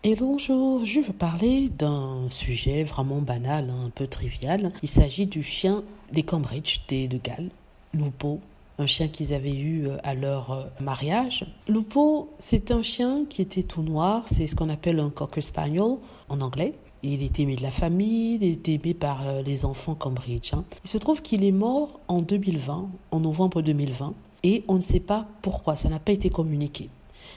Et bonjour, je veux parler d'un sujet vraiment banal, un peu trivial. Il s'agit du chien des Cambridge, de Galles, Lupo, un chien qu'ils avaient eu à leur mariage. Lupo, c'est un chien qui était tout noir, c'est ce qu'on appelle un Cocker Spaniel en anglais. Il était aimé de la famille, il était aimé par les enfants Cambridge. Il se trouve qu'il est mort en 2020, en novembre 2020, et on ne sait pas pourquoi, ça n'a pas été communiqué.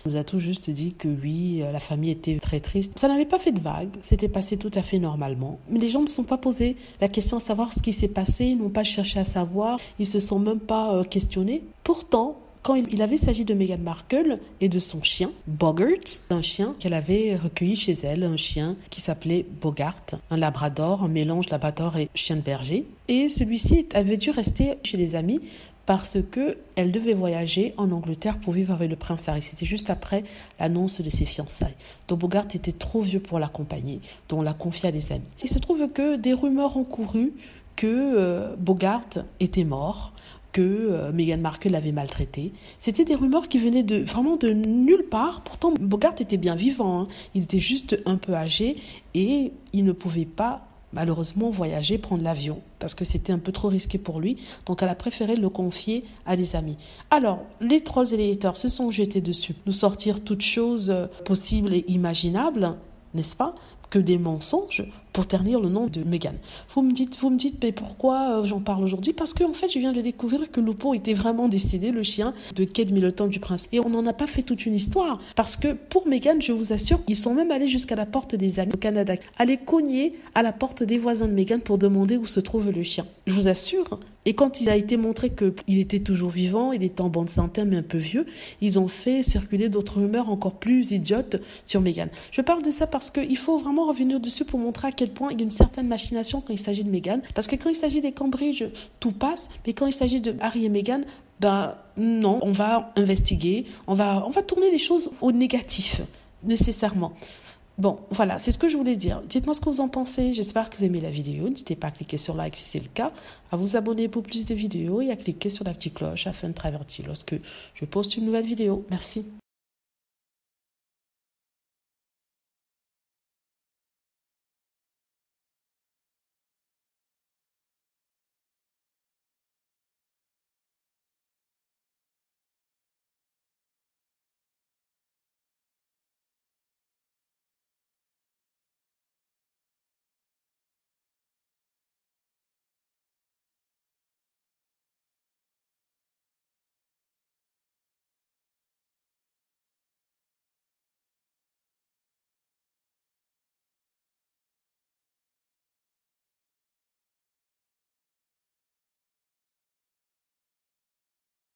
On nous a tout juste dit que oui, la famille était très triste. Ça n'avait pas fait de vagues, c'était passé tout à fait normalement. Mais les gens ne se sont pas posé la question de savoir ce qui s'est passé, ils n'ont pas cherché à savoir, ils ne se sont même pas questionnés. Pourtant, quand il avait s'agit de Meghan Markle et de son chien, Bogart, un chien qu'elle avait recueilli chez elle, un chien qui s'appelait Bogart, un labrador, un mélange labrador et chien de berger. Et celui-ci avait dû rester chez les amis parce qu'elle devait voyager en Angleterre pour vivre avec le prince Harry. C'était juste après l'annonce de ses fiançailles. Donc Bogart était trop vieux pour l'accompagner, donc on l'a confié à des amis. Il se trouve que des rumeurs ont couru que Bogart était mort, que Meghan Markle l'avait maltraité. C'était des rumeurs qui venaient vraiment de nulle part. Pourtant, Bogart était bien vivant. Il était juste un peu âgé et il ne pouvait pas malheureusement voyager, prendre l'avion, parce que c'était un peu trop risqué pour lui. Donc elle a préféré le confier à des amis. Alors, les trolls et les haters se sont jetés dessus, nous sortir toutes choses possibles et imaginables, n'est-ce pas, que des mensonges pour ternir le nom de Meghan. Vous me dites, mais pourquoi j'en parle aujourd'hui? Parce qu'en fait, je viens de découvrir que Lupo était vraiment décédé, le chien de Kate Middleton du prince. Et on n'en a pas fait toute une histoire. Parce que pour Meghan, je vous assure, ils sont même allés jusqu'à la porte des amis au Canada, aller cogner à la porte des voisins de Meghan pour demander où se trouve le chien. Je vous assure. Et quand il a été montré qu'il était toujours vivant, il était en bonne santé, mais un peu vieux, ils ont fait circuler d'autres rumeurs encore plus idiotes sur Meghan. Je parle de ça parce qu'il faut vraiment revenir dessus pour montrer à quel point il y a une certaine machination quand il s'agit de Meghan. Parce que quand il s'agit des Cambridge, tout passe, mais quand il s'agit de Harry et Meghan, non, on va investiguer, on va tourner les choses au négatif, nécessairement. Bon, voilà, c'est ce que je voulais dire. Dites-moi ce que vous en pensez. J'espère que vous aimez la vidéo. N'hésitez pas à cliquer sur like si c'est le cas, à vous abonner pour plus de vidéos et à cliquer sur la petite cloche afin d'être averti lorsque je poste une nouvelle vidéo. Merci.